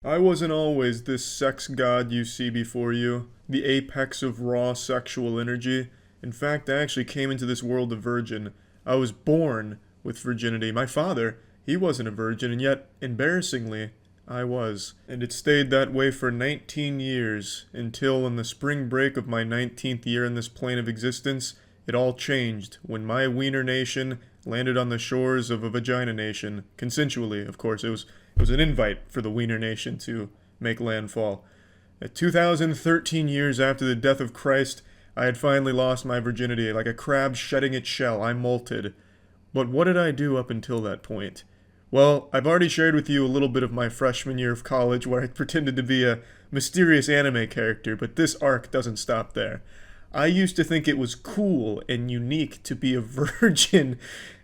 I wasn't always this sex god you see before you, the apex of raw sexual energy. In fact, I actually came into this world a virgin. I was born with virginity. My father, he wasn't a virgin, and yet, embarrassingly, I was. And it stayed that way for 19 years, until in the spring break of my 19th year in this plane of existence, it all changed when my wiener nation landed on the shores of a vagina nation. Consensually, of course. It was an invite for the wiener nation to make landfall. At 2013 years after the death of Christ, I had finally lost my virginity. Like a crab shedding its shell, I molted. But what did I do up until that point? Well, I've already shared with you a little bit of my freshman year of college where I pretended to be a mysterious anime character, but this arc doesn't stop there. I used to think it was cool and unique to be a virgin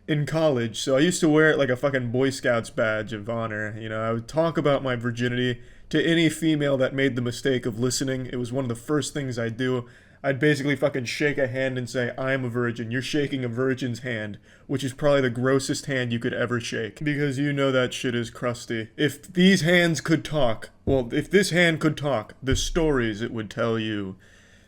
in college, so I used to wear it like a fucking Boy Scouts badge of honor. You know, I would talk about my virginity to any female that made the mistake of listening. It was one of the first things I'd do. I'd basically fucking shake a hand and say, I'm a virgin. You're shaking a virgin's hand, which is probably the grossest hand you could ever shake. Because you know that shit is crusty. If these hands could talk, well, if this hand could talk, the stories it would tell you.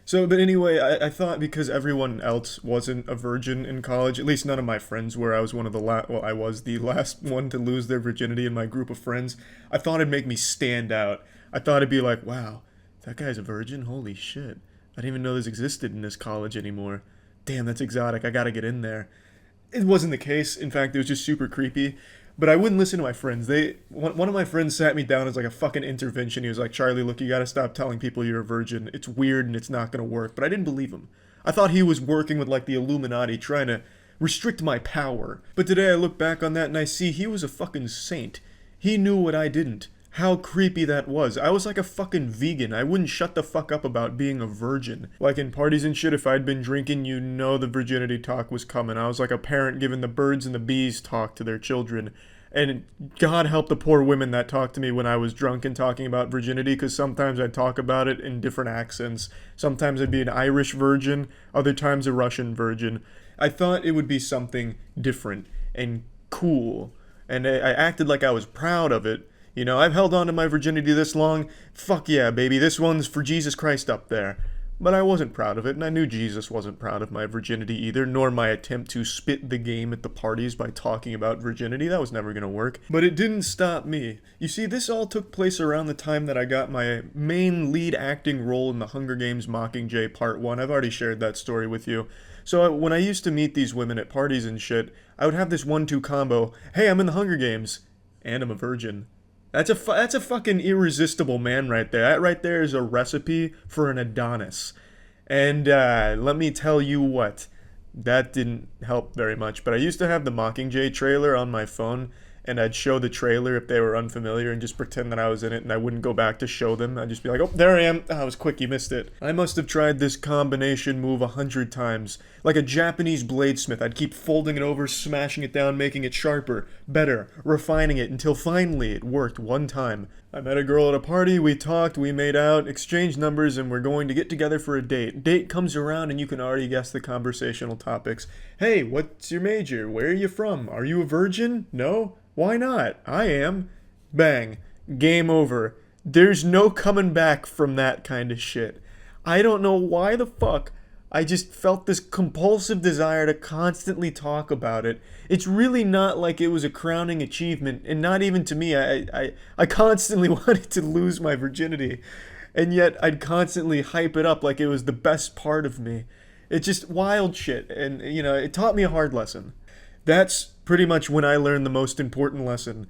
So, but anyway, I thought because everyone else wasn't a virgin in college, at least none of my friends were. I was one of the I was the last one to lose their virginity in my group of friends. I thought it'd make me stand out. I thought it'd be like, wow, that guy's a virgin? Holy shit. I didn't even know this existed in this college anymore. Damn, that's exotic. I gotta get in there. It wasn't the case. In fact, it was just super creepy. But I wouldn't listen to my friends. One of my friends sat me down as like a fucking intervention. He was like, Charlie, look, you gotta stop telling people you're a virgin. It's weird and it's not gonna work. But I didn't believe him. I thought he was working with like the Illuminati trying to restrict my power. But today I look back on that and I see he was a fucking saint. He knew what I didn't. How creepy that was. I was like a fucking vegan. I wouldn't shut the fuck up about being a virgin. Like in parties and shit, if I'd been drinking, you know the virginity talk was coming. I was like a parent giving the birds and the bees talk to their children. And God help the poor women that talked to me when I was drunk and talking about virginity, because sometimes I'd talk about it in different accents. Sometimes I'd be an Irish virgin, other times a Russian virgin. I thought it would be something different and cool. And I acted like I was proud of it. You know, I've held on to my virginity this long. Fuck yeah, baby. This one's for Jesus Christ up there. But I wasn't proud of it, and I knew Jesus wasn't proud of my virginity either, nor my attempt to spit the game at the parties by talking about virginity. That was never gonna work. But it didn't stop me. You see, this all took place around the time that I got my main lead acting role in the Hunger Games Mockingjay Part 1. I've already shared that story with you. So when I used to meet these women at parties and shit, I would have this 1-2 combo. Hey, I'm in the Hunger Games. And I'm a virgin. That's a fucking irresistible man right there. That right there is a recipe for an Adonis. And let me tell you what, that didn't help very much. But I used to have the Mockingjay trailer on my phone, and I'd show the trailer if they were unfamiliar and just pretend that I was in it, and I wouldn't go back to show them. I'd just be like, oh, there I am. Oh, I was quick, you missed it. I must have tried this combination move 100 times. Like a Japanese bladesmith, I'd keep folding it over, smashing it down, making it sharper, better, refining it, until finally it worked one time. I met a girl at a party, we talked, we made out, exchanged numbers, and we're going to get together for a date. Date comes around and you can already guess the conversational topics. Hey, what's your major? Where are you from? Are you a virgin? No? Why not? I am. Bang. Game over. There's no coming back from that kind of shit. I don't know why the fuck I just felt this compulsive desire to constantly talk about it. It's really not like it was a crowning achievement, and not even to me. I constantly wanted to lose my virginity, and yet I'd constantly hype it up like it was the best part of me. It's just wild shit, and you know, it taught me a hard lesson. That's pretty much when I learned the most important lesson.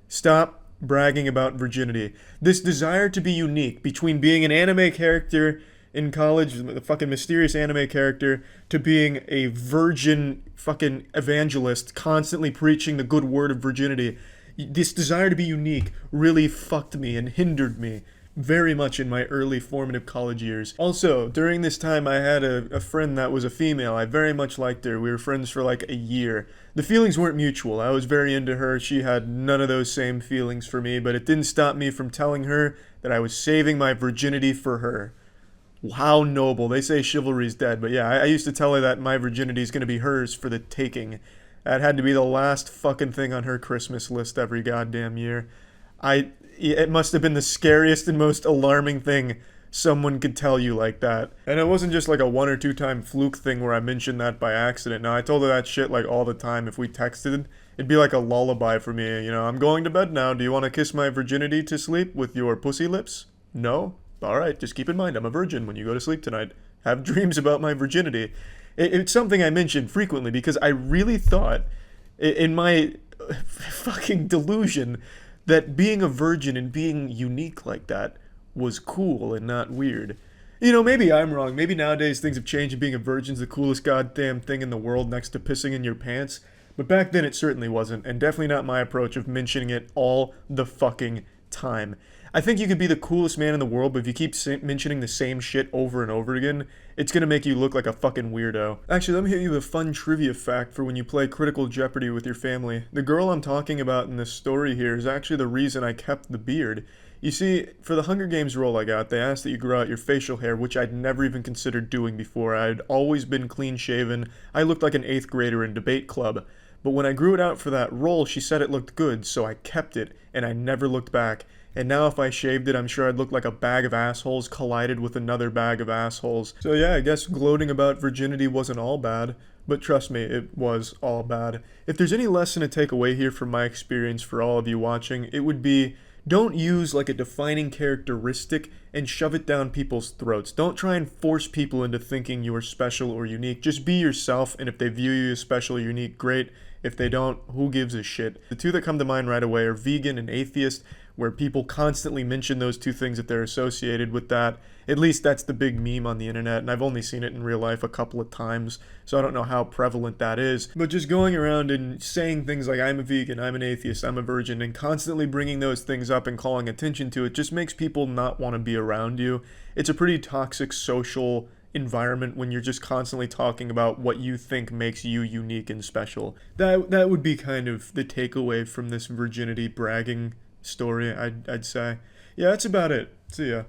Stop bragging about virginity. This desire to be unique between being an anime character in college, the fucking mysterious anime character, to being a virgin fucking evangelist constantly preaching the good word of virginity. This desire to be unique really fucked me and hindered me very much in my early formative college years. Also, during this time I had a friend that was a female. I very much liked her. We were friends for like a year. The feelings weren't mutual. I was very into her. She had none of those same feelings for me, but it didn't stop me from telling her that I was saving my virginity for her. How noble. They say chivalry's dead, but yeah, I used to tell her that my virginity is going to be hers for the taking. That had to be the last fucking thing on her Christmas list every goddamn year. it must have been the scariest and most alarming thing someone could tell you like that. And it wasn't just like a 1 or 2 time fluke thing where I mentioned that by accident. No, I told her that shit like all the time. If we texted, it'd be like a lullaby for me. You know, I'm going to bed now. Do you want to kiss my virginity to sleep with your pussy lips? No? Alright, just keep in mind I'm a virgin when you go to sleep tonight. Have dreams about my virginity. It's something I mention frequently because I really thought, in my fucking delusion, that being a virgin and being unique like that was cool and not weird. You know, maybe I'm wrong. Maybe nowadays things have changed and being a virgin's the coolest goddamn thing in the world next to pissing in your pants. But back then it certainly wasn't, and definitely not my approach of mentioning it all the fucking time. I think you could be the coolest man in the world, but if you keep mentioning the same shit over and over again, it's gonna make you look like a fucking weirdo. Actually, let me hit you with a fun trivia fact for when you play Critical Jeopardy with your family. The girl I'm talking about in this story here is actually the reason I kept the beard. You see, for the Hunger Games role I got, they asked that you grow out your facial hair, which I'd never even considered doing before. I'd always been clean shaven. I looked like an 8th grader in debate club. But when I grew it out for that role, she said it looked good, so I kept it, and I never looked back. And now if I shaved it, I'm sure I'd look like a bag of assholes collided with another bag of assholes. So yeah, I guess gloating about virginity wasn't all bad. But trust me, it was all bad. If there's any lesson to take away here from my experience for all of you watching, it would be, don't use like a defining characteristic and shove it down people's throats. Don't try and force people into thinking you are special or unique. Just be yourself, and if they view you as special or unique, great. If they don't, who gives a shit? The two that come to mind right away are vegan and atheist, where people constantly mention those two things if they're associated with that. At least that's the big meme on the internet, and I've only seen it in real life a couple of times, so I don't know how prevalent that is. But just going around and saying things like, I'm a vegan, I'm an atheist, I'm a virgin, and constantly bringing those things up and calling attention to it just makes people not want to be around you. It's a pretty toxic social environment when you're just constantly talking about what you think makes you unique and special. That would be kind of the takeaway from this virginity bragging story, I'd say. Yeah, that's about it. See ya.